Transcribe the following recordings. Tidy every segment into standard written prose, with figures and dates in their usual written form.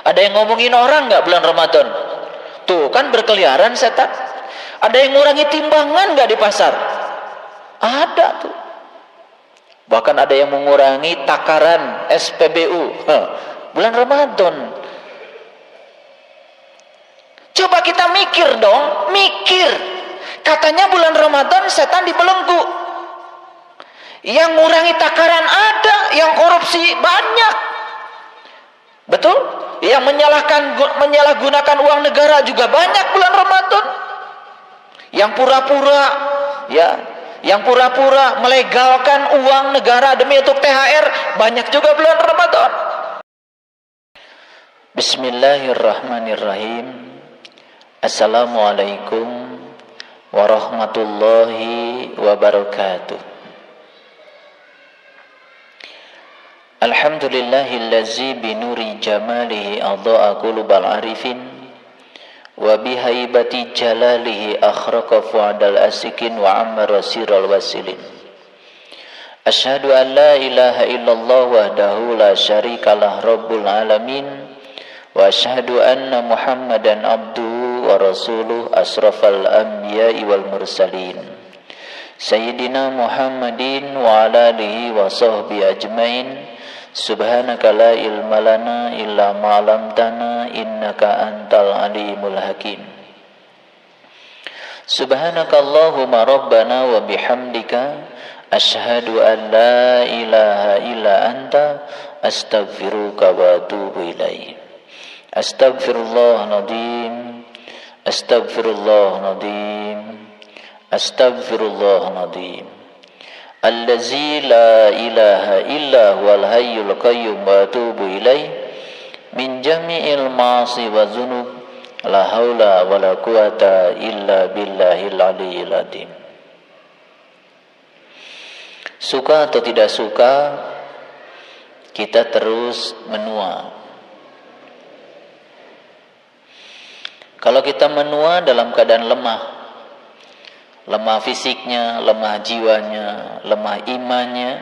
Ada yang ngomongin orang nggak bulan Ramadan? Tuh kan berkeliaran setan. Ada yang ngurangi timbangan nggak di pasar? Ada tuh. Bahkan ada yang mengurangi takaran SPBU. Bulan Ramadan. Coba kita mikir dong, mikir. Katanya bulan Ramadan setan dibelenggu. Yang ngurangi takaran ada, yang korupsi banyak. Betul? Yang menyalahgunakan uang negara juga banyak bulan Ramadan. Yang pura-pura yang pura-pura melegalkan uang negara demi untuk THR banyak juga bulan Ramadan. Bismillahirrahmanirrahim. Assalamualaikum warahmatullahi wabarakatuh. Alhamdulillahillazi binuri jamalihi adha'a qulubal arifin wa bihaibati jalalihi akhraqa fu'adal asikin wa ammara siral wasilin. Asyhadu an la ilaha illallah wahdahu la syarikalah rabbul alamin wa asyhadu anna muhammadan abduhu wa rasuluh asrafal anbiya'i wal mursalin sayyidina muhammadin wa ala alihi wa sahbihi ajmain. Subhanaka la ilma lana illa ma 'allamtana innaka antal alimul hakim. Subhanaka Allahumma rabbana wa bihamdika asyhadu an la ilaha illa anta astaghfiruka wa atubu ilaik. Astaghfirullahaladzim, astaghfirullahaladzim, astaghfirullahaladzim. Allazi la ilaha illa huwal hayyul qayyum wa atubu ilaih min jami'il ma'asi wa dzunub la haula wa la quwata illa billahil aliyyil azim. Suka atau tidak suka, kita terus menua. Kalau kita menua dalam keadaan lemah fisiknya, lemah jiwanya, lemah imannya,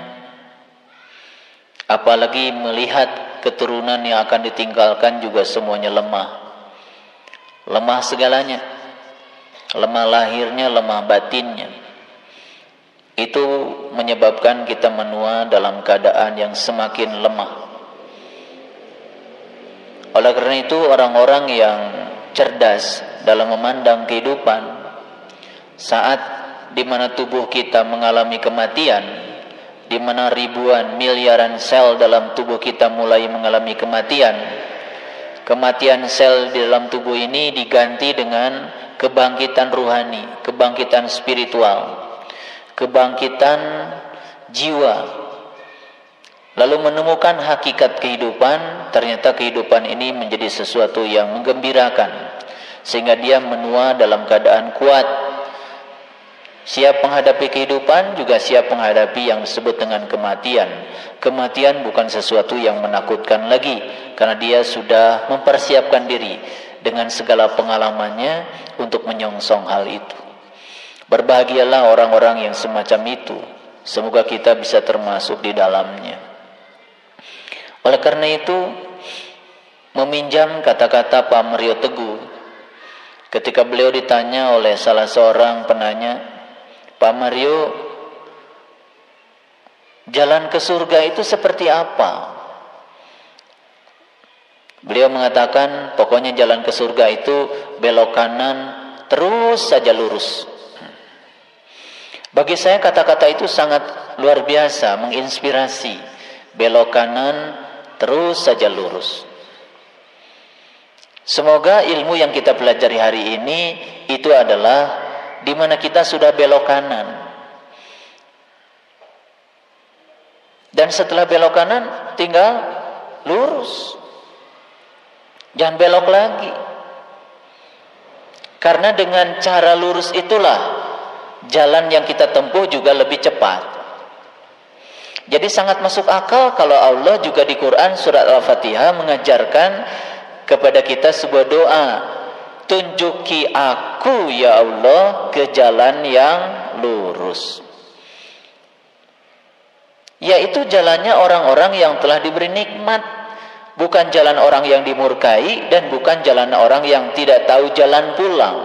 apalagi melihat keturunan yang akan ditinggalkan juga semuanya lemah segalanya, lemah lahirnya, lemah batinnya. Itu menyebabkan kita menua dalam keadaan yang semakin lemah. Oleh karena itu, orang-orang yang cerdas dalam memandang kehidupan, saat di mana tubuh kita mengalami kematian, di mana ribuan miliaran sel dalam tubuh kita mulai mengalami kematian sel di dalam tubuh ini diganti dengan kebangkitan ruhani, kebangkitan spiritual, kebangkitan jiwa. Lalu menemukan hakikat kehidupan, ternyata kehidupan ini menjadi sesuatu yang menggembirakan, sehingga dia menua dalam keadaan kuat, siap menghadapi kehidupan, juga siap menghadapi yang disebut dengan kematian. Kematian bukan sesuatu yang menakutkan lagi, karena dia sudah mempersiapkan diri dengan segala pengalamannya untuk menyongsong hal itu. Berbahagialah orang-orang yang semacam itu. Semoga kita bisa termasuk di dalamnya. Oleh karena itu, meminjam kata-kata Pak Mario Teguh, ketika beliau ditanya oleh salah seorang penanya, Pak Mario, jalan ke surga itu seperti apa? Beliau mengatakan, pokoknya jalan ke surga itu belok kanan, terus saja lurus. Bagi saya kata-kata itu sangat luar biasa, menginspirasi. Belok kanan, terus saja lurus. Semoga ilmu yang kita pelajari hari ini itu adalah di mana kita sudah belok kanan, dan setelah belok kanan tinggal lurus, jangan belok lagi, karena dengan cara lurus itulah jalan yang kita tempuh juga lebih cepat. Jadi sangat masuk akal kalau Allah juga di Quran surat Al-Fatihah mengajarkan kepada kita sebuah doa, tunjuki aku ya Allah ke jalan yang lurus. Yaitu jalannya orang-orang yang telah diberi nikmat. bukan jalan orang yang dimurkai, dan bukan jalan orang yang tidak tahu jalan pulang.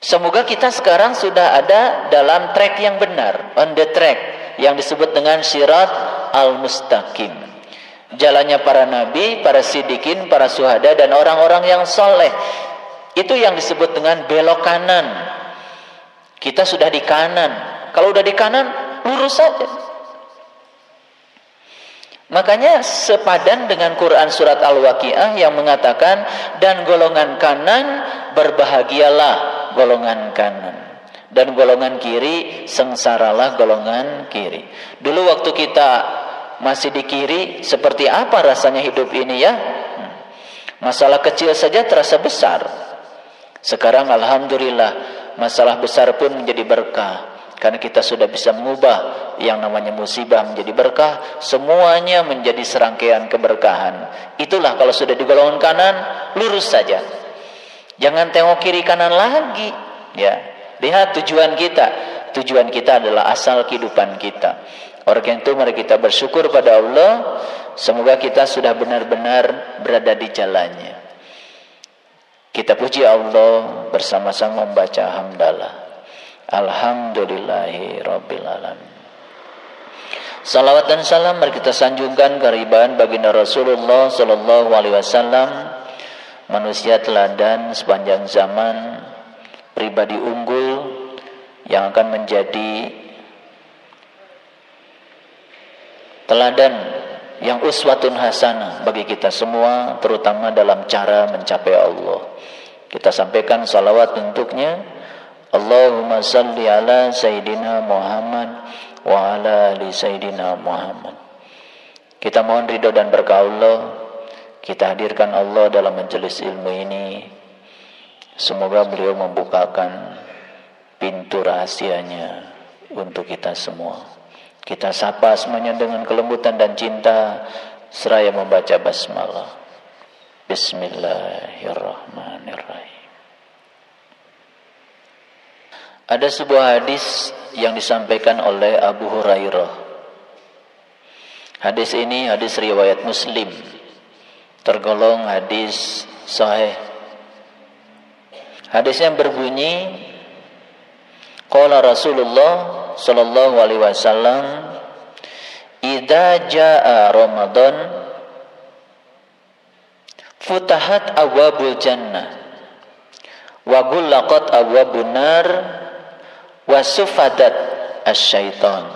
Semoga kita sekarang sudah ada dalam track yang benar, on the track, yang disebut dengan sirat al-mustaqim. Jalannya para nabi, para siddiqin, para syuhada, dan orang-orang yang soleh. Itu yang disebut dengan belok kanan. Kita sudah di kanan. Kalau udah di kanan, lurus saja. Makanya sepadan dengan Quran surat Al-Waqiah yang mengatakan, dan golongan kanan berbahagialah golongan kanan, dan golongan kiri sengsaralah golongan kiri. Dulu waktu kita masih di kiri, seperti apa rasanya hidup ini ya? Masalah kecil saja terasa besar. Sekarang alhamdulillah masalah besar pun menjadi berkah. Karena kita sudah bisa mengubah yang namanya musibah menjadi berkah, semuanya menjadi serangkaian keberkahan. Itulah kalau sudah di golongan kanan, lurus saja. Jangan tengok kiri kanan lagi, ya. Lihat tujuan kita. Tujuan kita adalah asal kehidupan kita. Oleh karena itu mari kita bersyukur pada Allah, semoga kita sudah benar-benar berada di jalannya. Kita puji Allah bersama-sama membaca hamdalah. Alhamdulillahi Rabbil Alamin. Salawat dan salam mari kita sanjungkan kehadiran baginda Rasulullah Sallallahu Alaihi Wasallam, manusia teladan sepanjang zaman, pribadi unggul yang akan menjadi teladan yang uswatun hasanah bagi kita semua, terutama dalam cara mencapai Allah. Kita sampaikan salawat untuknya. Allahumma salli ala Sayyidina Muhammad wa ala ali Sayyidina Muhammad. Kita mohon ridho dan berkah Allah. Kita hadirkan Allah dalam majelis ilmu ini. Semoga beliau membukakan pintu rahasianya untuk kita semua. Kita sapa semuanya dengan kelembutan dan cinta seraya membaca basmalah. Bismillahirrahmanirrahim. Ada sebuah hadis yang disampaikan oleh Abu Hurairah. Hadis ini hadis riwayat Muslim, tergolong hadis sahih. Hadisnya berbunyi, qala Rasulullah sallallahu alaihi wasallam, idza jaa Ramadan futahat abwabul jannah wa ghulaqat abwabun nar wasufadat asyaiton.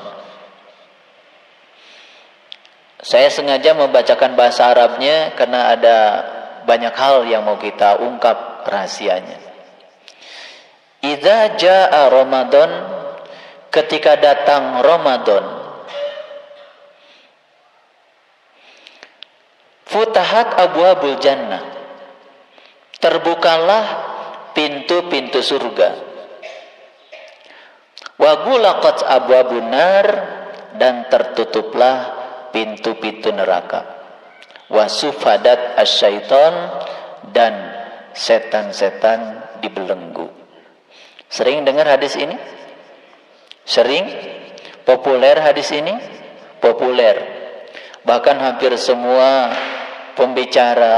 Saya sengaja membacakan bahasa Arabnya karena ada banyak hal yang mau kita ungkap rahasianya. Idza jaa Ramadan, ketika datang Ramadan, futahat abwabul jannah, terbukalah pintu-pintu surga. Wa ghulaqat abwabun nar, dan tertutuplah pintu-pintu neraka. Wa sufadat asyaiton, dan setan-setan dibelenggu. Sering dengar hadis ini? Sering? Populer hadis ini? Populer. Bahkan hampir semua pembicara,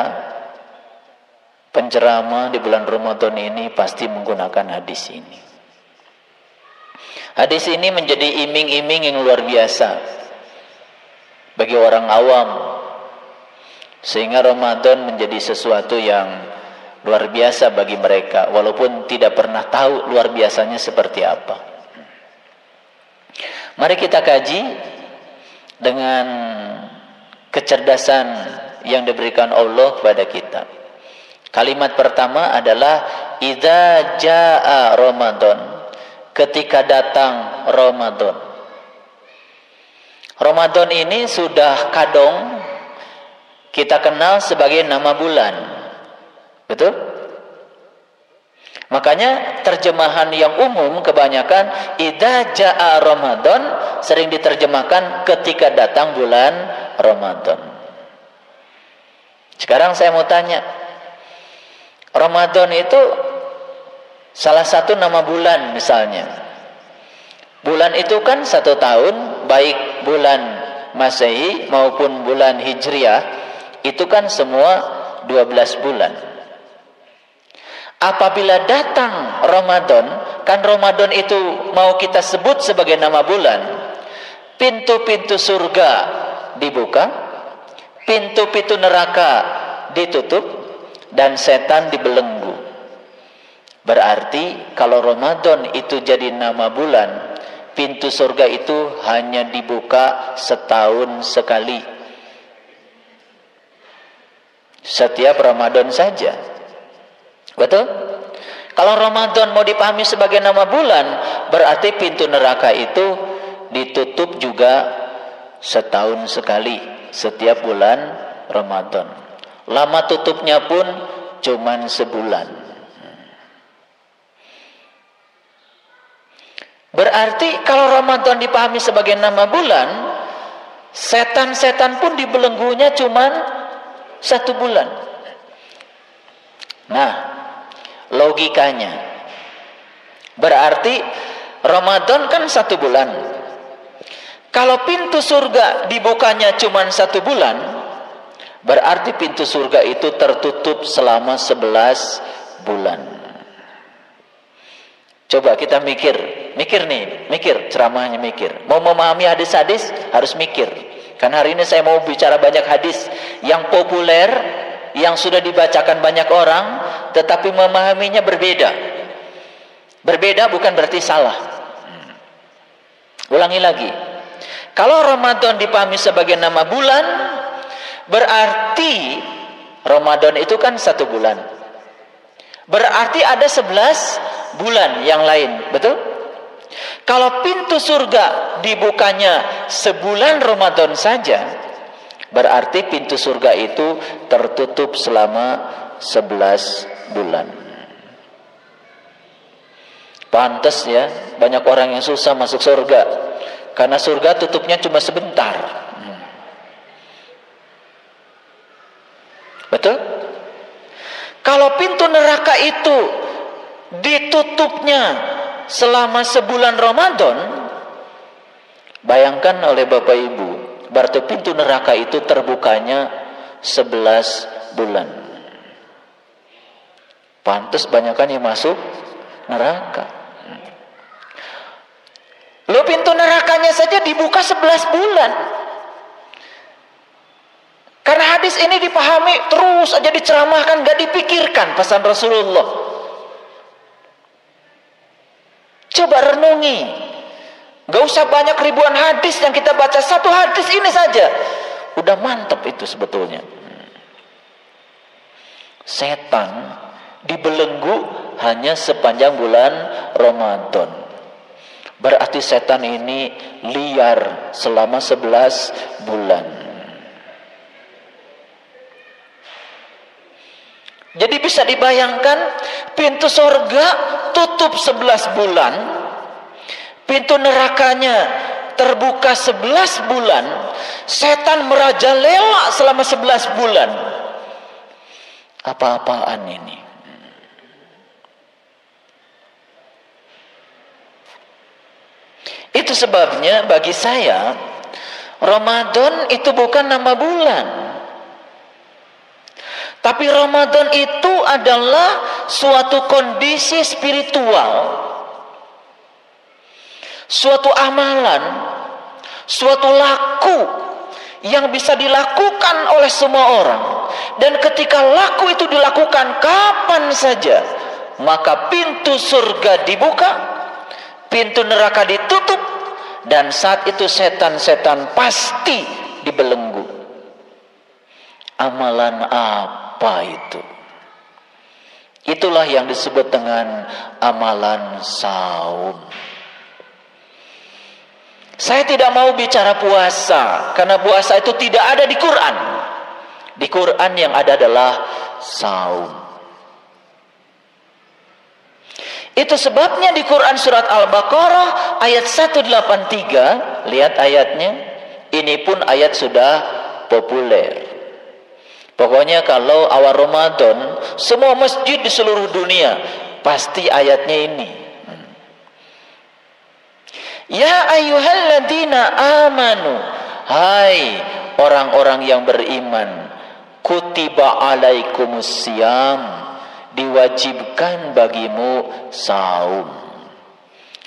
penceramah di bulan Ramadan ini pasti menggunakan hadis ini. Hadis ini menjadi iming-iming yang luar biasa bagi orang awam, sehingga Ramadan menjadi sesuatu yang luar biasa bagi mereka, walaupun tidak pernah tahu luar biasanya seperti apa. Mari kita kaji dengan kecerdasan yang diberikan Allah kepada kita. Kalimat pertama adalah idza jaa Ramadan, ketika datang Ramadan. Ramadan ini sudah kadung kita kenal sebagai nama bulan. Betul? Makanya terjemahan yang umum kebanyakan idza jaa Ramadan sering diterjemahkan ketika datang bulan Ramadan. Sekarang saya mau tanya, Ramadan itu salah satu nama bulan misalnya. Bulan itu kan 1 tahun, baik bulan Masehi maupun bulan Hijriah, itu kan semua 12 bulan. Apabila datang Ramadan, kan Ramadan itu mau kita sebut sebagai nama bulan, pintu-pintu surga dibuka, pintu-pintu neraka ditutup, dan setan dibelenggu. Berarti kalau Ramadan itu jadi nama bulan, pintu surga itu hanya dibuka setahun sekali, setiap Ramadan saja. Betul? Kalau Ramadan mau dipahami sebagai nama bulan, berarti pintu neraka itu ditutup juga setahun sekali, setiap bulan Ramadan. Lama tutupnya pun cuman sebulan. Berarti kalau Ramadan dipahami sebagai nama bulan, setan-setan pun dibelenggunya cuman 1 bulan. Nah, logikanya berarti Ramadan kan 1 bulan. Kalau pintu surga dibukanya cuma 1 bulan, berarti pintu surga itu tertutup selama 11 bulan. Coba kita mikir ceramahnya mikir. Mau memahami hadis-hadis harus mikir. Karena hari ini saya mau bicara banyak hadis yang populer, yang sudah dibacakan banyak orang, tetapi memahaminya berbeda. Berbeda bukan berarti salah. Ulangi lagi. Kalau Ramadan dipahami sebagai nama bulan, berarti Ramadan itu kan 1 bulan. Berarti ada 11 bulan yang lain, betul? Kalau pintu surga dibukanya sebulan Ramadan saja, berarti pintu surga itu tertutup selama 11 bulan. Pantes ya, banyak orang yang susah masuk surga, karena surga tutupnya cuma sebentar. Betul? Kalau pintu neraka itu ditutupnya selama sebulan Ramadan, bayangkan oleh Bapak Ibu, berarti pintu neraka itu terbukanya 11 bulan. Pantes banyakan yang masuk neraka. Lo pintu nerakanya saja dibuka 11 bulan. Karena hadis ini dipahami terus aja diceramahkan, gak dipikirkan pesan Rasulullah. Coba renungi. Gak usah banyak ribuan hadis yang kita baca, 1 hadis ini saja udah mantap itu sebetulnya. Setan dibelenggu hanya sepanjang bulan Ramadan. Berarti setan ini liar selama 11 bulan. Jadi bisa dibayangkan, pintu surga tutup 11 bulan, pintu nerakanya terbuka 11 bulan, setan merajalela selama 11 bulan. Apa-apaan ini? Itu sebabnya bagi saya, Ramadan itu bukan nama bulan. Tapi Ramadan itu adalah suatu kondisi spiritual, suatu amalan, suatu laku yang bisa dilakukan oleh semua orang. Dan ketika laku itu dilakukan kapan saja, maka pintu surga dibuka, pintu neraka ditutup, dan saat itu setan-setan pasti dibelenggu. Amalan apa itu? Itulah yang disebut dengan amalan saum. Saya tidak mau bicara puasa, karena puasa itu tidak ada di Quran. Di Quran yang ada adalah saum. Itu sebabnya di Quran surat Al-Baqarah ayat 183, lihat ayatnya. Ini pun ayat sudah populer. Pokoknya kalau awal Ramadan, semua masjid di seluruh dunia pasti ayatnya ini. Ya ayyuhalladzina amanu, Hai orang-orang yang beriman, kutiba alaikumusiyam, diwajibkan bagimu saum.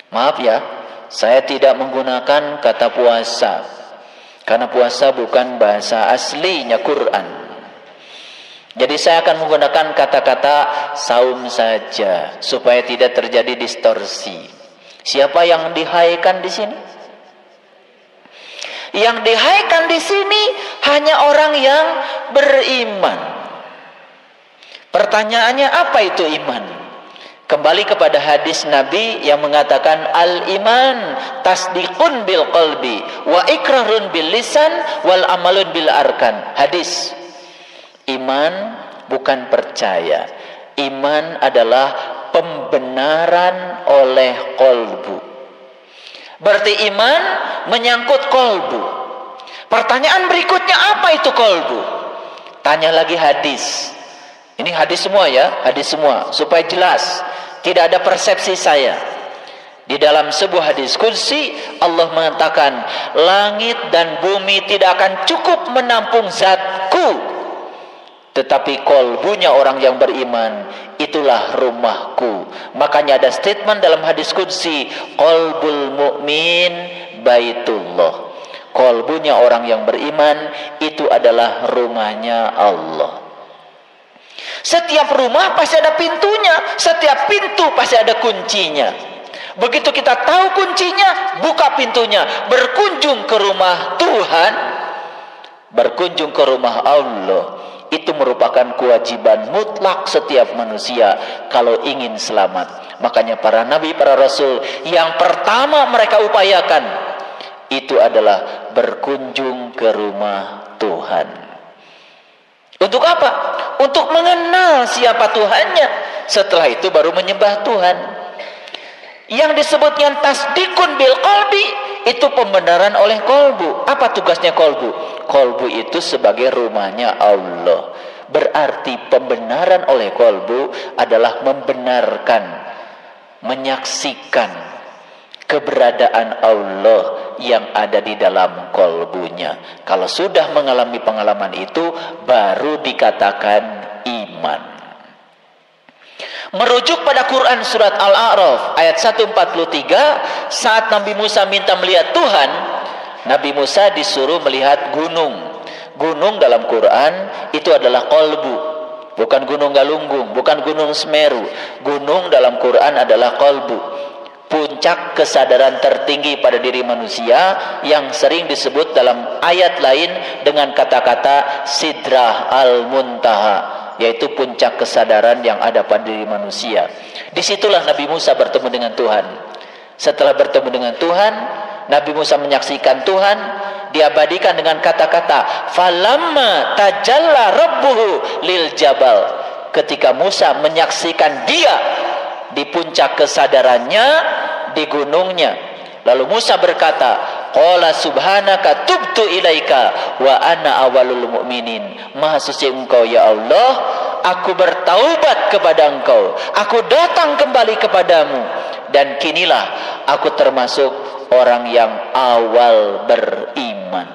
Maaf ya, saya tidak menggunakan kata puasa, karena puasa bukan bahasa aslinya Quran. Jadi saya akan menggunakan kata-kata saum saja, supaya tidak terjadi distorsi. Siapa yang dihaikan di sini? Yang dihaikan di sini hanya orang yang beriman. Pertanyaannya, apa itu iman? Kembali kepada hadis Nabi yang mengatakan al-iman tasdiqun bil qalbi wa ikrarun bil lisan wal amalun bil arkan. Hadis. Iman bukan percaya. Iman adalah pembenaran oleh qalbu. Berarti iman menyangkut kolbu. Pertanyaan berikutnya, apa itu kolbu? Tanya lagi hadis. Ini hadis semua ya, hadis semua, supaya jelas, tidak ada persepsi saya. Di dalam sebuah hadis qudsi, Allah mengatakan, langit dan bumi tidak akan cukup menampung zatku, tetapi kolbunya orang yang beriman, itulah rumahku. Makanya ada statement dalam hadis qudsi, qalbul mu'min baitullah. Kolbunya orang yang beriman itu adalah rumahnya Allah. Setiap rumah pasti ada pintunya, setiap pintu pasti ada kuncinya. Begitu kita tahu kuncinya, buka pintunya, berkunjung ke rumah Tuhan, berkunjung ke rumah Allah. Itu merupakan kewajiban mutlak setiap manusia kalau ingin selamat. Makanya para nabi, para rasul, yang pertama mereka upayakan itu adalah berkunjung ke rumah Tuhan. Untuk apa? Untuk mengenal siapa Tuhannya. Setelah itu baru menyembah Tuhan. Yang disebutnya tasdikun bil qalbi, itu pembenaran oleh kolbu. Apa tugasnya kolbu? Kolbu itu sebagai rumahnya Allah. Berarti pembenaran oleh kolbu adalah membenarkan, menyaksikan keberadaan Allah yang ada di dalam kolbunya. Kalau sudah mengalami pengalaman itu, baru dikatakan iman. Merujuk pada Quran surat Al-A'raf ayat 143, saat Nabi Musa minta melihat Tuhan, Nabi Musa disuruh melihat gunung. Gunung dalam Quran itu adalah qalbu, bukan gunung Galunggung, bukan gunung Semeru. Gunung dalam Quran adalah qalbu, puncak kesadaran tertinggi pada diri manusia, yang sering disebut dalam ayat lain dengan kata-kata Sidrah al-Muntaha, yaitu puncak kesadaran yang ada pada diri manusia. Disitulah Nabi Musa bertemu dengan Tuhan. Setelah bertemu dengan Tuhan, Nabi Musa menyaksikan Tuhan, diabadikan dengan kata-kata falamma tajalla rabbuhu lil jabal. Ketika Musa menyaksikan dia di puncak kesadarannya di gunungnya, lalu Musa berkata, qala subhanaka tubtu ilaika wa ana awalul mu'minin. Maha suci engkau ya Allah, aku bertaubat kepada engkau, aku datang kembali kepadamu, dan kinilah aku termasuk orang yang awal beriman.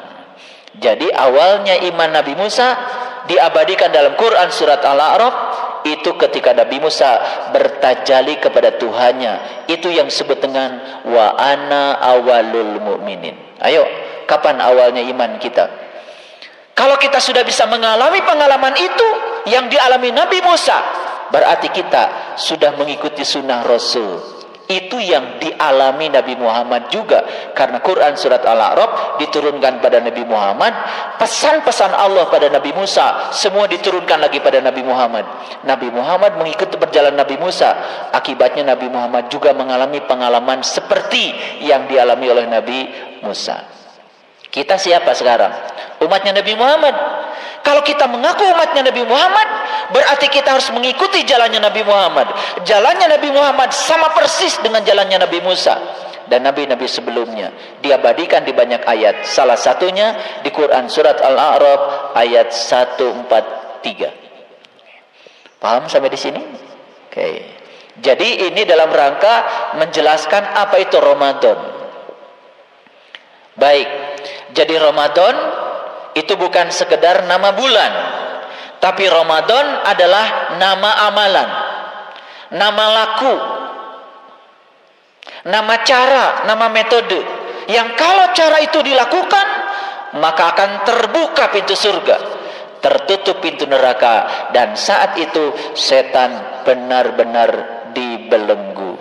Jadi awalnya iman Nabi Musa diabadikan dalam Quran surat Al-A'raf, itu ketika Nabi Musa bertajali kepada Tuhannya. Itu yang disebut dengan wa ana awalul mu'minin. Ayo, kapan awalnya iman kita? Kalau kita sudah bisa mengalami pengalaman itu yang dialami Nabi Musa, berarti kita sudah mengikuti sunnah Rasul. Itu yang dialami Nabi Muhammad juga. Karena Quran surat Al-A'raf diturunkan pada Nabi Muhammad, pesan-pesan Allah pada Nabi Musa semua diturunkan lagi pada Nabi Muhammad. Nabi Muhammad mengikuti perjalanan Nabi Musa. Akibatnya Nabi Muhammad juga mengalami pengalaman seperti yang dialami oleh Nabi Musa. Kita siapa sekarang? Umatnya Nabi Muhammad. Kalau kita mengaku umatnya Nabi Muhammad, berarti kita harus mengikuti jalannya Nabi Muhammad. Jalannya Nabi Muhammad sama persis dengan jalannya Nabi Musa dan nabi-nabi sebelumnya. Diabadikan di banyak ayat. Salah satunya di Quran surat Al-A'raf ayat 143. Paham sampai di sini? Oke. Jadi ini dalam rangka menjelaskan apa itu Ramadan. Baik. Jadi Ramadan itu bukan sekedar nama bulan, tapi Ramadan adalah nama amalan, nama laku, nama cara, nama metode, yang kalau cara itu dilakukan, maka akan terbuka pintu surga, tertutup pintu neraka, dan saat itu setan benar-benar dibelenggu.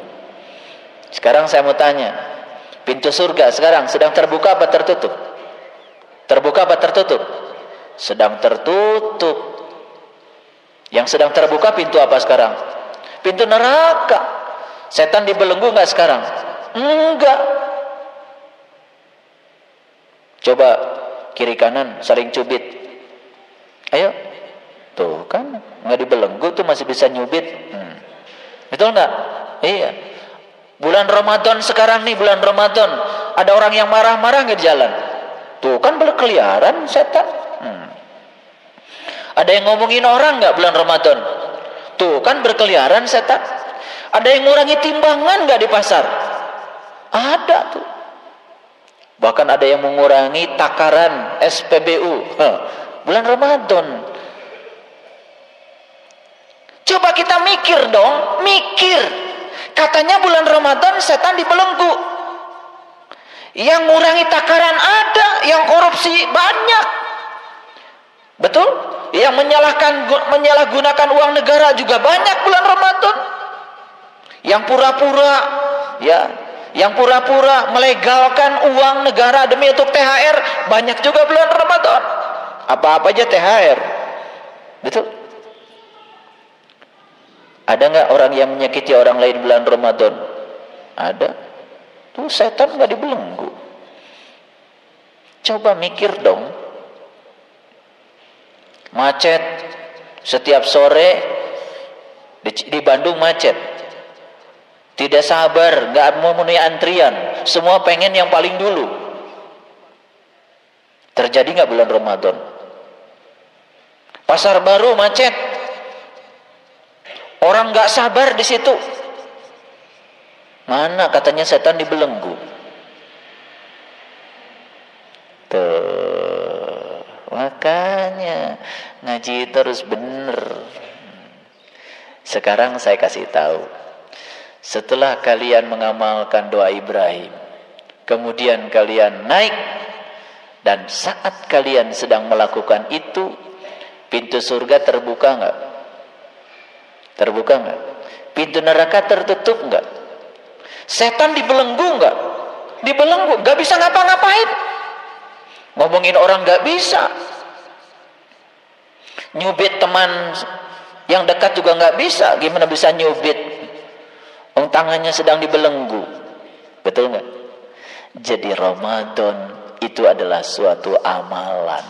Sekarang saya mau tanya, pintu surga sekarang sedang terbuka apa tertutup? Terbuka apa tertutup? Sedang tertutup. Yang sedang terbuka pintu apa sekarang? Pintu neraka. Setan dibelenggu enggak sekarang? Enggak. Coba kiri kanan saling cubit. Ayo. Tuh kan enggak dibelenggu tuh masih bisa nyubit. Betul enggak? Iya. Bulan Ramadan sekarang nih, bulan Ramadan. Ada orang yang marah-marah enggak di jalan? Tuh kan berkeliaran setan. Ada yang ngomongin orang enggak bulan Ramadan? Tuh kan berkeliaran setan. Ada yang ngurangi timbangan enggak di pasar? Ada tuh. Bahkan ada yang mengurangi takaran SPBU. Bulan Ramadan. Coba kita mikir dong, mikir. Katanya bulan Ramadan setan dibelenggu. Yang ngurangi takaran ada, yang korupsi banyak. Betul? Yang menyalahgunakan uang negara juga banyak bulan Ramadan. Yang pura-pura yang pura-pura melegalkan uang negara demi untuk THR banyak juga bulan Ramadan. Apa-apa aja THR. Betul? Ada nggak orang yang menyakiti orang lain bulan Ramadan? Ada. Tuh setan nggak dibelenggu. Coba mikir dong. Macet setiap sore di Bandung macet. Tidak sabar, nggak mau memenuhi antrian. Semua pengen yang paling dulu. Terjadi nggak bulan Ramadan? Pasar Baru macet. Orang nggak sabar di situ. Mana katanya setan dibelenggu? Tuh, makanya ngaji terus bener. Sekarang saya kasih tahu. Setelah kalian mengamalkan doa Ibrahim, kemudian kalian naik, dan saat kalian sedang melakukan itu, pintu surga terbuka enggak? Terbuka enggak? Pintu neraka tertutup enggak? Setan dibelenggu enggak? Dibelenggu, enggak bisa ngapa-ngapain. Ngomongin orang enggak bisa. Nyubit teman yang dekat juga enggak bisa. Gimana bisa nyubit? Tangannya sedang dibelenggu. Betul enggak? Jadi Ramadan itu adalah suatu amalan.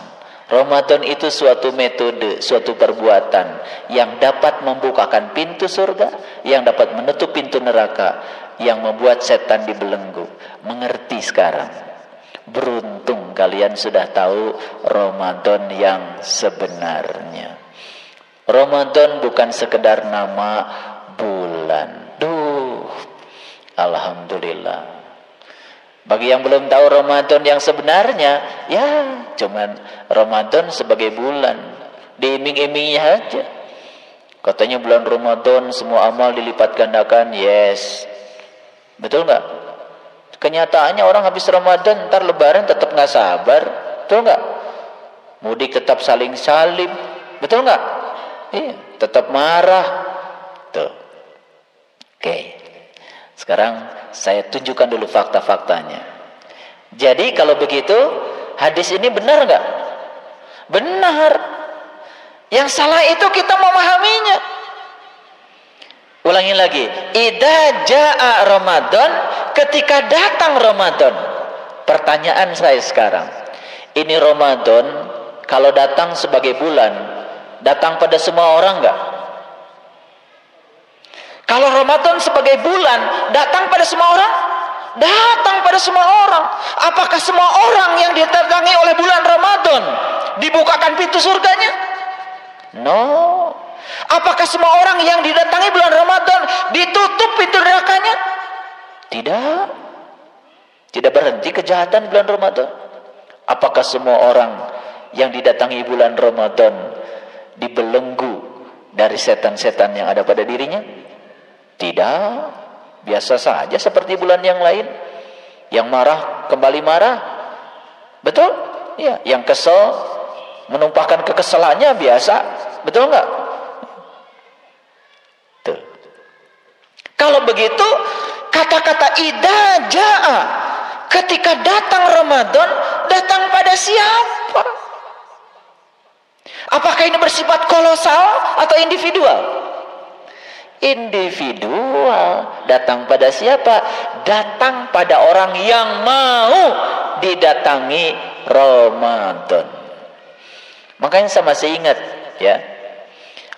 Ramadan itu suatu metode, suatu perbuatan yang dapat membukakan pintu surga, yang dapat menutup pintu neraka, yang membuat setan dibelenggu. Mengerti sekarang? Beruntung kalian sudah tahu Ramadan yang sebenarnya. Ramadan bukan sekedar nama bulan. Alhamdulillah. Bagi yang belum tahu Ramadan yang sebenarnya, ya cuman Ramadan sebagai bulan, diiming-imingi aja. Katanya bulan Ramadan semua amal dilipat gandakan. Yes. Betul nggak? Kenyataannya orang habis Ramadan ntar Lebaran tetap nggak sabar. Betul nggak? Mudik tetap saling salib. Betul nggak? Iya, tetap marah. Tuh. Oke. Sekarang saya tunjukkan dulu fakta-faktanya. Jadi kalau begitu, hadis ini benar nggak? Benar. Yang salah itu kita memahaminya. Ulangi lagi. Idza jaa Ramadan, ketika datang Ramadan. Pertanyaan saya sekarang. Ini Ramadan kalau datang sebagai bulan, datang pada semua orang nggak? Kalau Ramadan sebagai bulan, datang pada semua orang? Datang pada semua orang. Apakah semua orang yang didatangi oleh bulan Ramadan dibukakan pintu surganya? No. Apakah semua orang yang didatangi bulan Ramadan ditutup pintu nerakanya? Tidak. Tidak berhenti kejahatan bulan Ramadan. Apakah semua orang yang didatangi bulan Ramadan dibelenggu dari setan-setan yang ada pada dirinya? Tidak, biasa saja seperti bulan yang lain. Yang marah kembali marah, betul? Ya, yang kesel menumpahkan kekesalannya biasa, betul enggak? Tuh. Kalau begitu, kata-kata idza jaa, ketika datang Ramadan, datang pada siapa? Apakah ini bersifat kolosal atau individual? Individual. Datang pada siapa? Datang pada orang yang mau didatangi Ramadan. Makanya saya masih ingat, ya,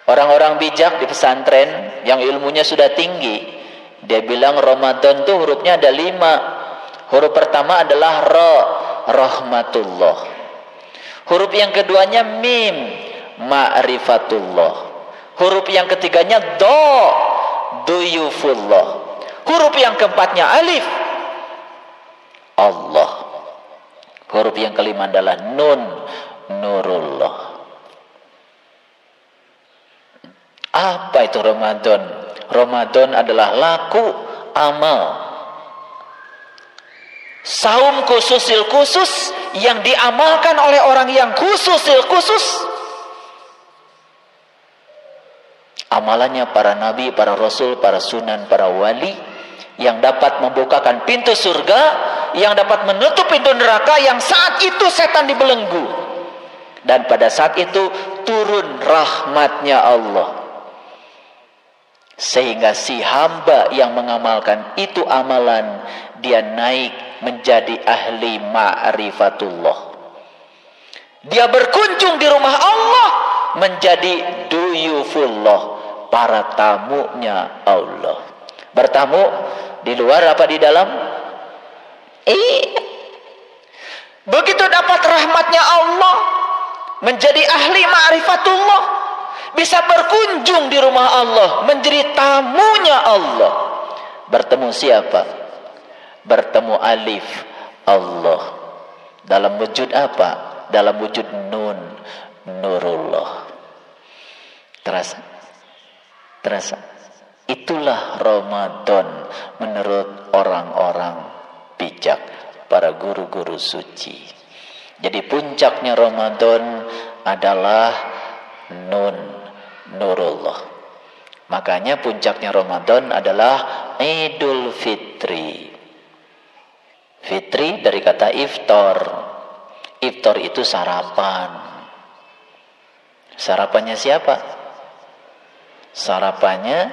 orang-orang bijak di pesantren yang ilmunya sudah tinggi, dia bilang Ramadan tuh hurufnya ada 5. Huruf pertama adalah ra, rahmatullah. Huruf yang keduanya mim, ma'rifatullah. Huruf yang ketiganya do, duyufullah. Huruf yang keempatnya alif, Allah. Huruf yang kelima adalah nun, nurullah. Apa itu Ramadan? Ramadan adalah laku amal. Saum khususil khusus yang diamalkan oleh orang yang khususil khusus. Amalannya para nabi, para rasul, para sunan, para wali yang dapat membukakan pintu surga, yang dapat menutup pintu neraka, yang saat itu setan dibelenggu. Dan pada saat itu turun rahmatnya Allah. Sehingga si hamba yang mengamalkan itu amalan, dia naik menjadi ahli ma'rifatullah. Dia berkunjung di rumah Allah menjadi duyufullah, para tamunya Allah. Bertamu di luar apa di dalam? Begitu dapat rahmatnya Allah, menjadi ahli ma'rifatullah, bisa berkunjung di rumah Allah, menjadi tamunya Allah. Bertemu siapa? Bertemu alif, Allah. Dalam wujud apa? Dalam wujud nun, nurullah. Terasa? Terasa? Itulah Ramadan menurut orang-orang bijak, para guru-guru suci. Jadi puncaknya Ramadan adalah nun, nurullah. Makanya puncaknya Ramadan adalah Idul Fitri. Fitri dari kata iftar. Iftar itu sarapan. Sarapannya siapa? Sarapannya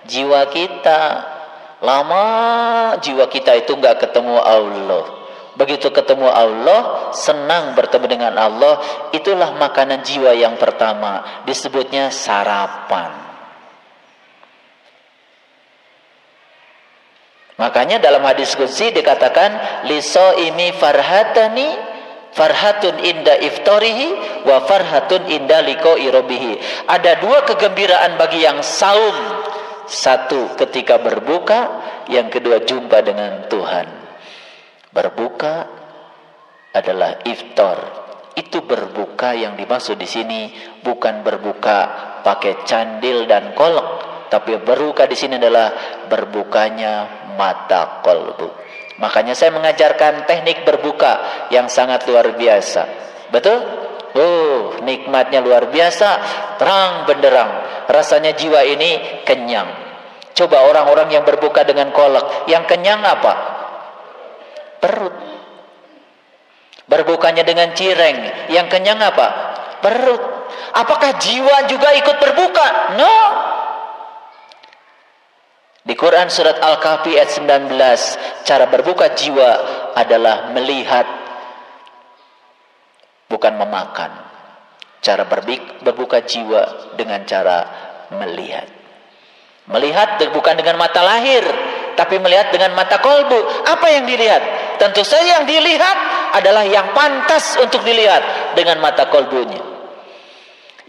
jiwa kita. Lama jiwa kita itu enggak ketemu Allah. Begitu ketemu Allah, senang bertemu dengan Allah, itulah makanan jiwa yang pertama, disebutnya sarapan. Makanya dalam hadis qudsi dikatakan lisoimi farhatani, farhatun inda iftarihi wa farhatun inda liqa'i rabbih. Ada dua kegembiraan bagi yang saum. Satu ketika berbuka, yang kedua jumpa dengan Tuhan. Berbuka adalah iftar. Itu berbuka yang dimaksud di sini bukan berbuka pakai candil dan kolak, tapi berbuka di sini adalah berbukanya mata kolbu. Makanya saya mengajarkan teknik berbuka yang sangat luar biasa. Betul? Oh, nikmatnya luar biasa, terang benderang. Rasanya jiwa ini kenyang. Coba orang-orang yang berbuka dengan kolak, yang kenyang apa? Perut. Berbukanya dengan cireng, yang kenyang apa? Perut. Apakah jiwa juga ikut berbuka? No. Di Quran surat Al-Kahfi ayat 19, cara berbuka jiwa adalah melihat, bukan memakan. Cara berbuka jiwa dengan cara melihat. Melihat bukan dengan mata lahir, tapi melihat dengan mata kolbu. Apa yang dilihat? Tentu saja yang dilihat adalah yang pantas untuk dilihat dengan mata kolbunya.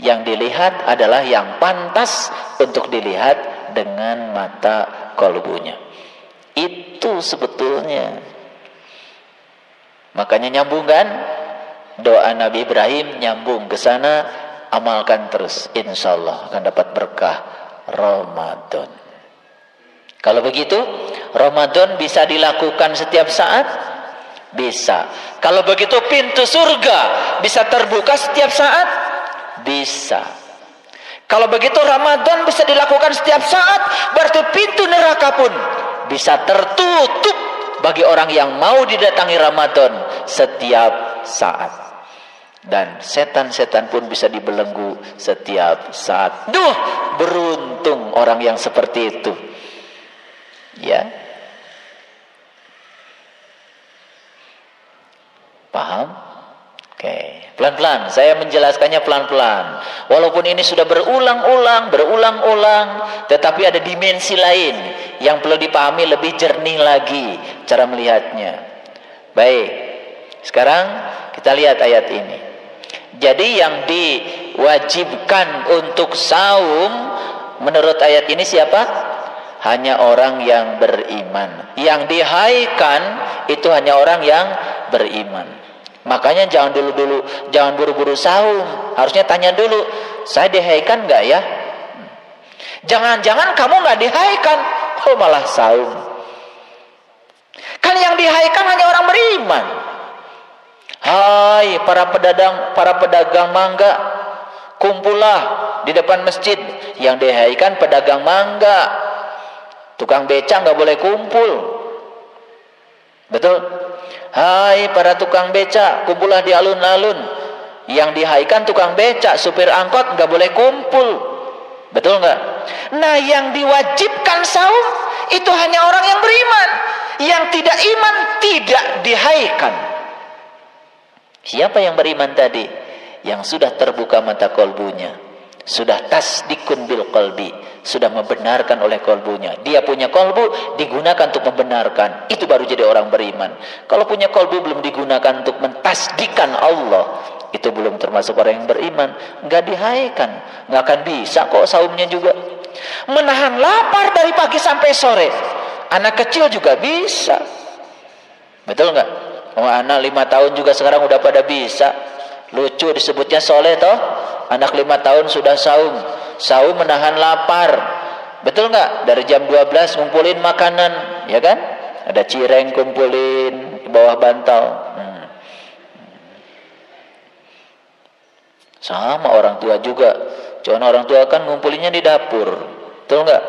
Yang dilihat adalah yang pantas untuk dilihat dengan mata kolbunya. Itu sebetulnya. Makanya nyambung kan? doa Nabi Ibrahim nyambung ke sana, amalkan terus, insyaallah akan dapat berkah Ramadan. Kalau begitu, Ramadan bisa dilakukan setiap saat? Bisa. Kalau begitu pintu surga bisa terbuka setiap saat? Bisa. Kalau begitu Ramadan bisa dilakukan setiap saat, berarti pintu neraka pun bisa tertutup bagi orang yang mau didatangi Ramadan setiap saat. Dan setan-setan pun bisa dibelenggu setiap saat. Duh, beruntung orang yang seperti itu. Ya. Paham? Oke, pelan-pelan. Saya menjelaskannya pelan-pelan. Walaupun ini sudah berulang-ulang, tetapi ada dimensi lain yang perlu dipahami lebih jernih lagi cara melihatnya. Baik. Sekarang kita lihat ayat ini. Jadi yang diwajibkan untuk saum menurut ayat ini siapa? Hanya orang yang beriman. Yang dihaikan itu hanya orang yang beriman. Makanya jangan jangan buru-buru saum. Harusnya tanya dulu, saya dihaikan enggak ya? Jangan-jangan kamu enggak dihaikan, kok malah saum? Kan yang dihaikan hanya orang beriman. Hai para pedagang mangga, kumpullah di depan masjid. Yang dihaikan pedagang mangga. Tukang beca enggak boleh kumpul. Betul? Hai para tukang beca, kumpullah di alun-alun. Yang dihaikan tukang beca, supir angkot enggak boleh kumpul. Betul enggak? Nah, yang diwajibkan saum itu hanya orang yang beriman. Yang tidak iman tidak dihaikan. Siapa yang beriman tadi? Yang sudah terbuka mata kolbunya, sudah tasdikun bil qalbi, sudah membenarkan oleh kolbunya. Dia punya kolbu, digunakan untuk membenarkan. Itu baru jadi orang beriman. Kalau punya kolbu belum digunakan untuk mentasdikan Allah, itu belum termasuk orang yang beriman. Enggak dihaikan. Enggak akan bisa kok saumnya juga. Menahan lapar dari pagi sampai sore, anak kecil juga bisa. Betul enggak? Oh, anak 5 tahun juga sekarang udah pada bisa. Lucu disebutnya soleh toh. Anak 5 tahun sudah saum. Saum menahan lapar. Betul nggak? Dari jam 12 ngumpulin makanan, ya kan? Ada cireng kumpulin di bawah bantal. Sama orang tua juga. Cuman orang tua kan ngumpulinnya di dapur. Betul nggak?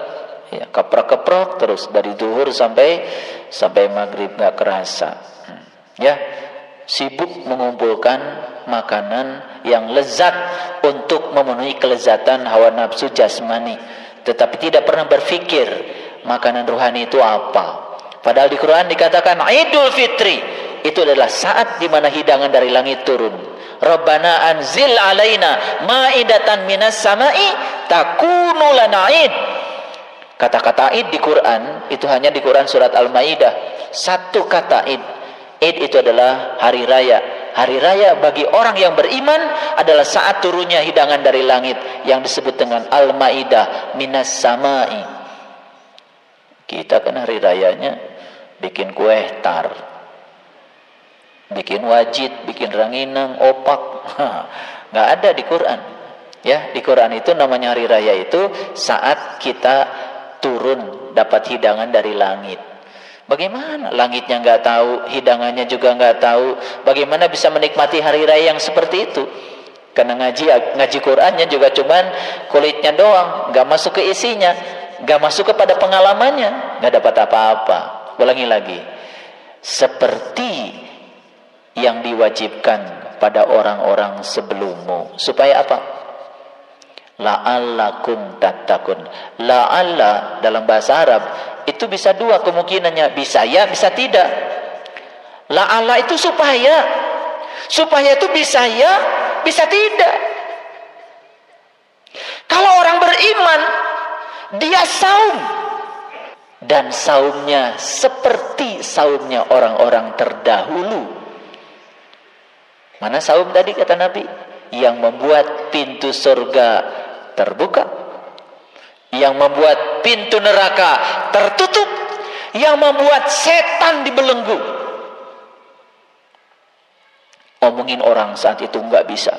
Ya, keprok-keprok terus dari zuhur sampai maghrib nggak kerasa. Ya, sibuk mengumpulkan makanan yang lezat untuk memenuhi kelezatan hawa nafsu jasmani, tetapi tidak pernah berpikir makanan rohani itu apa. Padahal di Quran dikatakan Idul Fitri itu adalah saat di mana hidangan dari langit turun. Rabbana anzil alaina ma'idatan minas sama'i takunu lana id. Kata-kata id di Quran itu hanya di Quran surat Al-Maidah. Satu kata id. Id itu adalah hari raya. Hari raya bagi orang yang beriman adalah saat turunnya hidangan dari langit yang disebut dengan Al-Maidah minas sama'i. Kita kan hari rayanya bikin kue tar, bikin wajit, bikin ranginang, opak. Nggak ada di Quran. Ya, di Quran itu namanya hari raya itu saat kita turun dapat hidangan dari langit. Bagaimana langitnya nggak tahu, hidangannya juga nggak tahu, bagaimana bisa menikmati hari raya yang seperti itu? Karena ngaji Qurannya juga cuman kulitnya doang, nggak masuk ke isinya, nggak masuk kepada pengalamannya, nggak dapat apa-apa. Ulangi lagi, seperti yang diwajibkan pada orang-orang sebelummu, supaya apa? La'allakum tattaqun. La'alla dalam bahasa Arab itu bisa dua kemungkinannya, bisa ya, bisa tidak. La'alla itu supaya itu bisa ya, bisa tidak. Kalau orang beriman dia saum dan saumnya seperti saumnya orang-orang terdahulu. Mana saum tadi kata Nabi? Yang membuat pintu surga terbuka, yang membuat pintu neraka tertutup, yang membuat setan dibelenggu. Omongin orang saat itu nggak bisa.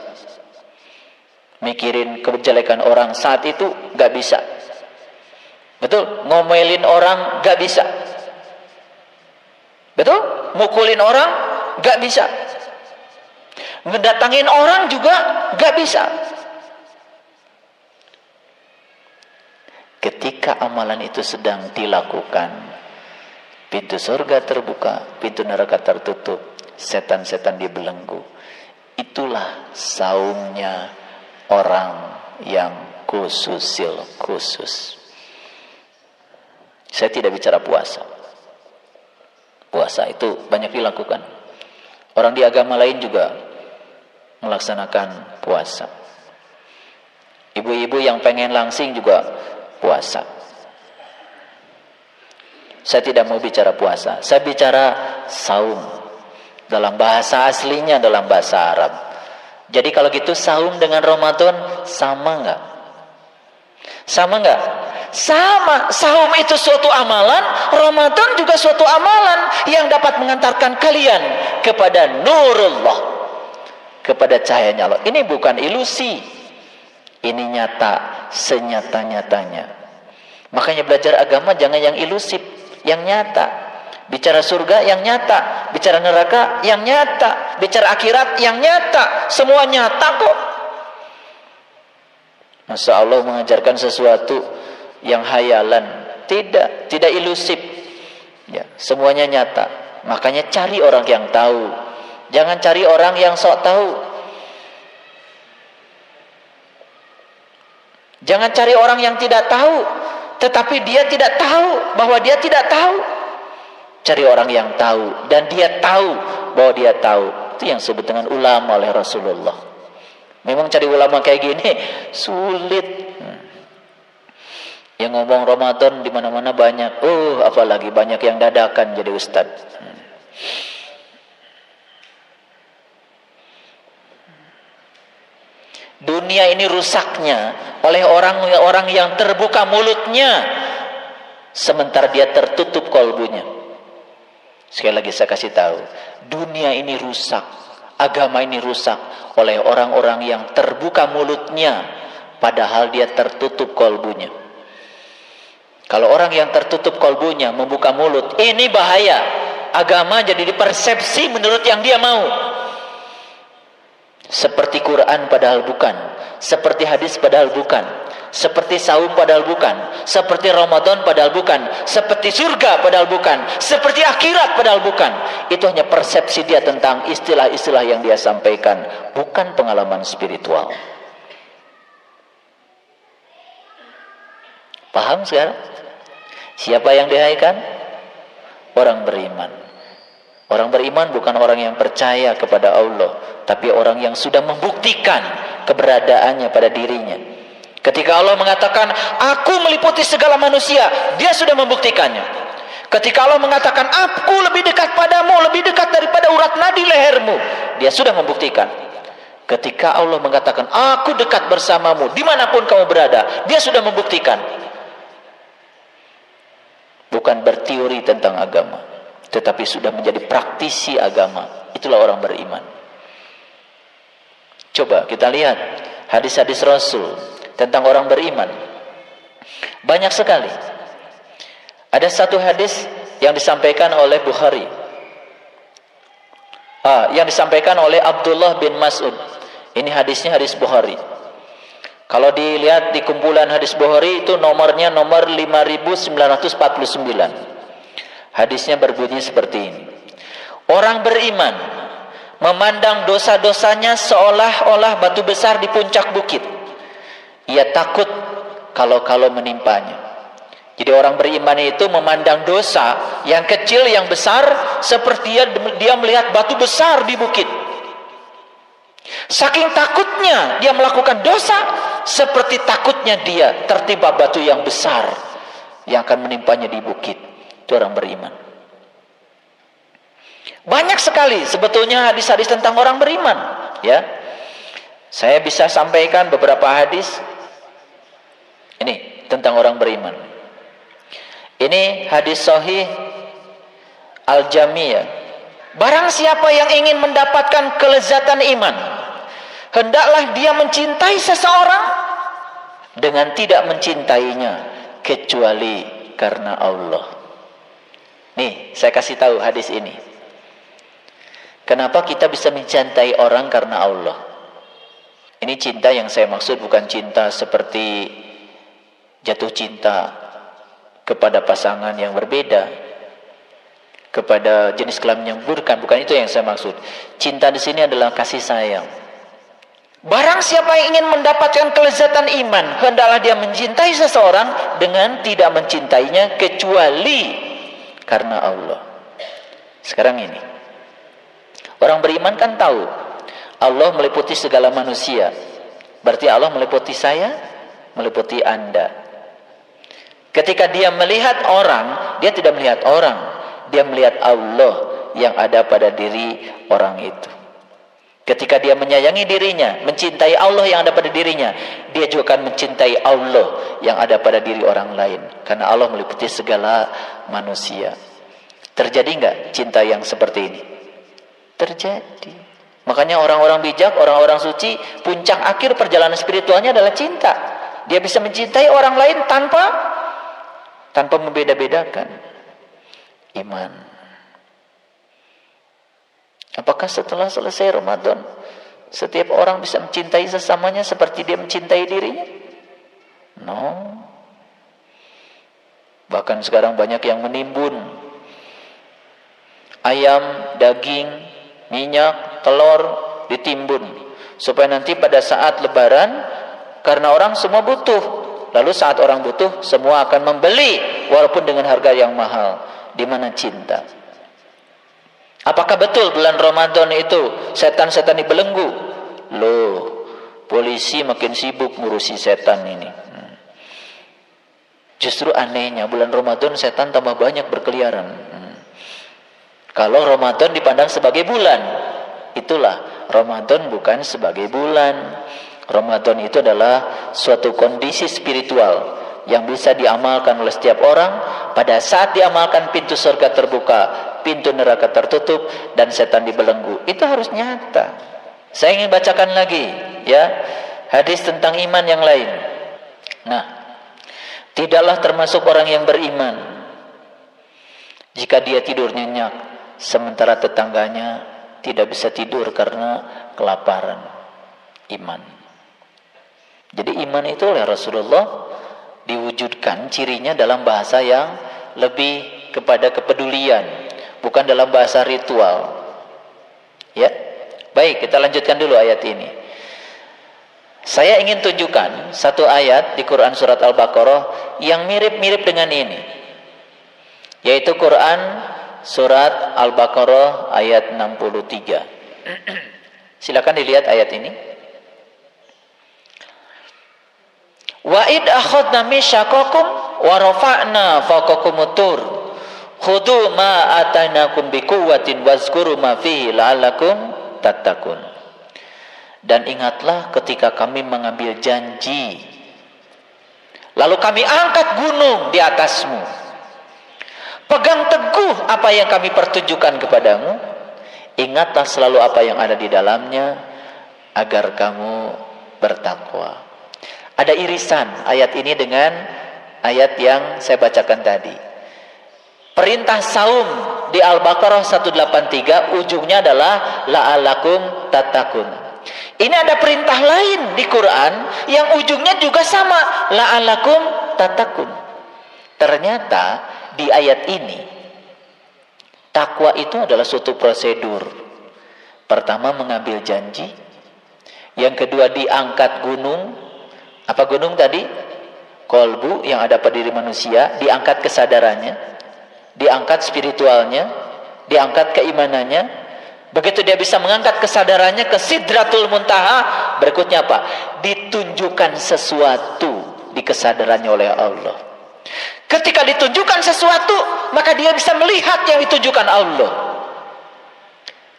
Mikirin kejelekan orang saat itu nggak bisa. Betul? Ngomelin orang nggak bisa. Betul? Mukulin orang nggak bisa. Ngedatangin orang juga nggak bisa. Ketika amalan itu sedang dilakukan, pintu surga terbuka, pintu neraka tertutup, setan-setan dibelenggu. Itulah saumnya orang yang khusus. Saya tidak bicara puasa. Puasa itu banyak dilakukan. Orang di agama lain juga melaksanakan puasa. Ibu-ibu yang pengen langsing juga puasa. Saya tidak mau bicara puasa. Saya bicara saum. Dalam bahasa aslinya, dalam bahasa Arab. Jadi kalau gitu saum dengan Ramadan sama enggak? Sama enggak? Sama. Saum itu suatu amalan, Ramadan juga suatu amalan yang dapat mengantarkan kalian kepada nurullah, kepada cahayanya Allah. Ini bukan ilusi. Ini nyata, senyata-nyatanya. Makanya belajar agama jangan yang ilusif, yang nyata. Bicara surga yang nyata, bicara neraka yang nyata, bicara akhirat yang nyata, semua nyata kok. Masa Allah mengajarkan sesuatu yang hayalan? Tidak ilusif. Ya, semuanya nyata. Makanya cari orang yang tahu. Jangan cari orang yang sok tahu. Jangan cari orang yang tidak tahu, tetapi dia tidak tahu bahwa dia tidak tahu. Cari orang yang tahu dan dia tahu bahwa dia tahu. Itu yang disebut dengan ulama oleh Rasulullah. Memang cari ulama kayak gini sulit. Yang ngomong Ramadan di mana-mana banyak. Apalagi banyak yang dadakan jadi ustad. Dunia ini rusaknya oleh orang-orang yang terbuka mulutnya, sementara dia tertutup kolbunya. Sekali lagi saya kasih tahu, dunia ini rusak, agama ini rusak oleh orang-orang yang terbuka mulutnya, padahal dia tertutup kolbunya. Kalau orang yang tertutup kolbunya membuka mulut, ini bahaya. Agama jadi dipersepsi menurut yang dia mau. Seperti Quran padahal bukan, seperti hadis padahal bukan, seperti saum padahal bukan, seperti Ramadan padahal bukan, seperti surga padahal bukan, seperti akhirat padahal bukan. Itu hanya persepsi dia tentang istilah-istilah yang dia sampaikan, bukan pengalaman spiritual. Paham sekarang? Siapa yang dihaikan? Orang beriman. Orang beriman bukan orang yang percaya kepada Allah, tapi orang yang sudah membuktikan keberadaannya pada dirinya. Ketika Allah mengatakan, aku meliputi segala manusia, dia sudah membuktikannya. Ketika Allah mengatakan, aku lebih dekat padamu, lebih dekat daripada urat nadi lehermu, dia sudah membuktikan. Ketika Allah mengatakan, aku dekat bersamamu, dimanapun kamu berada, dia sudah membuktikan. Bukan berteori tentang agama, tetapi sudah menjadi praktisi agama. Itulah orang beriman. Coba kita lihat hadis-hadis Rasul tentang orang beriman. Banyak sekali. Ada satu hadis yang disampaikan oleh Bukhari. Yang disampaikan oleh Abdullah bin Mas'ud. Ini hadisnya hadis Bukhari. Kalau dilihat di kumpulan hadis Bukhari itu nomornya nomor 5949. Hadisnya berbunyi seperti ini. Orang beriman memandang dosa-dosanya seolah-olah batu besar di puncak bukit. Ia takut kalau menimpanya. Jadi orang beriman itu memandang dosa yang kecil, yang besar, seperti dia melihat batu besar di bukit. Saking takutnya dia melakukan dosa, seperti takutnya dia tertimpa batu yang besar yang akan menimpanya di bukit. Itu orang beriman. Banyak sekali sebetulnya hadis-hadis tentang orang beriman, ya. Saya bisa sampaikan beberapa hadis ini tentang orang beriman. Ini hadis sahih Al-Jami', Barang siapa yang ingin mendapatkan kelezatan iman, hendaklah dia mencintai seseorang dengan tidak mencintainya kecuali karena Allah. Nih, saya kasih tahu hadis ini. Kenapa kita bisa mencintai orang karena Allah? Ini cinta yang saya maksud bukan cinta seperti jatuh cinta kepada pasangan yang berbeda, kepada jenis kelamin yang bukan itu yang saya maksud. Cinta di sini adalah kasih sayang. Barang siapa yang ingin mendapatkan kelezatan iman, hendaklah dia mencintai seseorang dengan tidak mencintainya kecuali karena Allah. Sekarang ini, orang beriman kan tahu Allah meliputi segala manusia. Berarti Allah meliputi saya, meliputi Anda. Ketika dia melihat orang, dia tidak melihat orang, dia melihat Allah yang ada pada diri orang itu. Ketika dia menyayangi dirinya, mencintai Allah yang ada pada dirinya, dia juga akan mencintai Allah yang ada pada diri orang lain. Karena Allah meliputi segala manusia. Terjadi enggak cinta yang seperti ini? Terjadi. Makanya orang-orang bijak, orang-orang suci, puncak akhir perjalanan spiritualnya adalah cinta. Dia bisa mencintai orang lain tanpa membeda-bedakan. Iman. Apakah setelah selesai Ramadan setiap orang bisa mencintai sesamanya seperti dia mencintai dirinya? No. Bahkan sekarang banyak yang menimbun ayam, daging, minyak, telur ditimbun supaya nanti pada saat lebaran, karena orang semua butuh, lalu saat orang butuh semua akan membeli walaupun dengan harga yang mahal. Di mana cinta? Apakah betul bulan Ramadan itu setan-setan dibelenggu? Loh, polisi makin sibuk ngurusi setan ini. Justru anehnya bulan Ramadan setan tambah banyak berkeliaran. Kalau Ramadan dipandang sebagai bulan, itulah Ramadan bukan sebagai bulan. Ramadan itu adalah suatu kondisi spiritual yang bisa diamalkan oleh setiap orang. Pada saat diamalkan, pintu surga terbuka, pintu neraka tertutup, dan setan dibelenggu. Itu harus nyata. Saya ingin bacakan lagi, ya, hadis tentang iman yang lain. Nah, tidaklah termasuk orang yang beriman jika dia tidur nyenyak, sementara tetangganya tidak bisa tidur karena kelaparan. Iman. Jadi iman itu oleh Rasulullah diwujudkan cirinya dalam bahasa yang lebih kepada kepedulian, bukan dalam bahasa ritual. Ya, baik, kita lanjutkan dulu ayat ini. Saya ingin tunjukkan satu ayat di Quran surat Al-Baqarah yang mirip-mirip dengan ini, yaitu Quran surat Al-Baqarah ayat 63. Silakan dilihat ayat ini. Wa id akhadna misyaqakum wa rafa'na fawqakumut tur khudhu ma atainakum biquwwatin wazkuru ma fihi la'allakum tattaqun. Dan ingatlah ketika kami mengambil janji, lalu kami angkat gunung di atasmu. Pegang teguh apa yang kami pertunjukkan kepadamu. Ingatlah selalu apa yang ada di dalamnya agar kamu bertakwa. Ada irisan ayat ini dengan ayat yang saya bacakan tadi. Perintah saum di Al-Baqarah 183 ujungnya adalah la'alakum tattaqun. Ini ada perintah lain di Quran yang ujungnya juga sama, la'alakum tattaqun. Ternyata di ayat ini takwa itu adalah suatu prosedur. Pertama mengambil janji, yang kedua diangkat gunung. Apa gunung tadi? Kolbu yang ada pada diri manusia, diangkat kesadarannya, diangkat spiritualnya, diangkat keimanannya. Begitu dia bisa mengangkat kesadarannya ke Sidratul Muntaha, berikutnya apa? Ditunjukkan sesuatu di kesadarannya oleh Allah. Ketika ditunjukkan sesuatu, maka dia bisa melihat yang ditunjukkan Allah.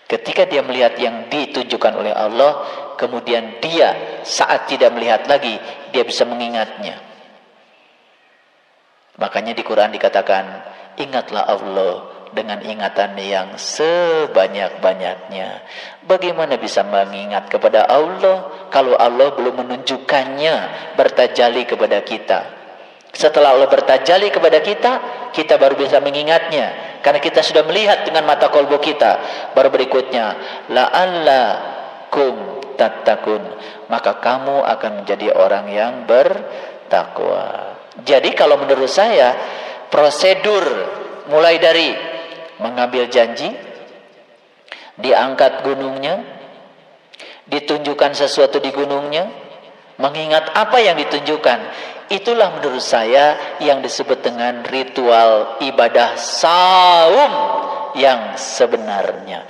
Ketika dia melihat yang ditunjukkan oleh Allah, kemudian dia saat tidak melihat lagi, dia bisa mengingatnya. Makanya di Quran dikatakan, ingatlah Allah dengan ingatan yang sebanyak-banyaknya. Bagaimana bisa mengingat kepada Allah kalau Allah belum menunjukkannya bertajalli kepada kita? Setelah Allah bertajalli kepada kita, kita baru bisa mengingatnya. Karena kita sudah melihat dengan mata kolbu kita. Baru berikutnya, la'allakum tattaqun, maka kamu akan menjadi orang yang bertakwa. Jadi kalau menurut saya, prosedur mulai dari mengambil janji, diangkat gunungnya, ditunjukkan sesuatu di gunungnya, mengingat apa yang ditunjukkan, itulah menurut saya yang disebut dengan ritual ibadah saum yang sebenarnya.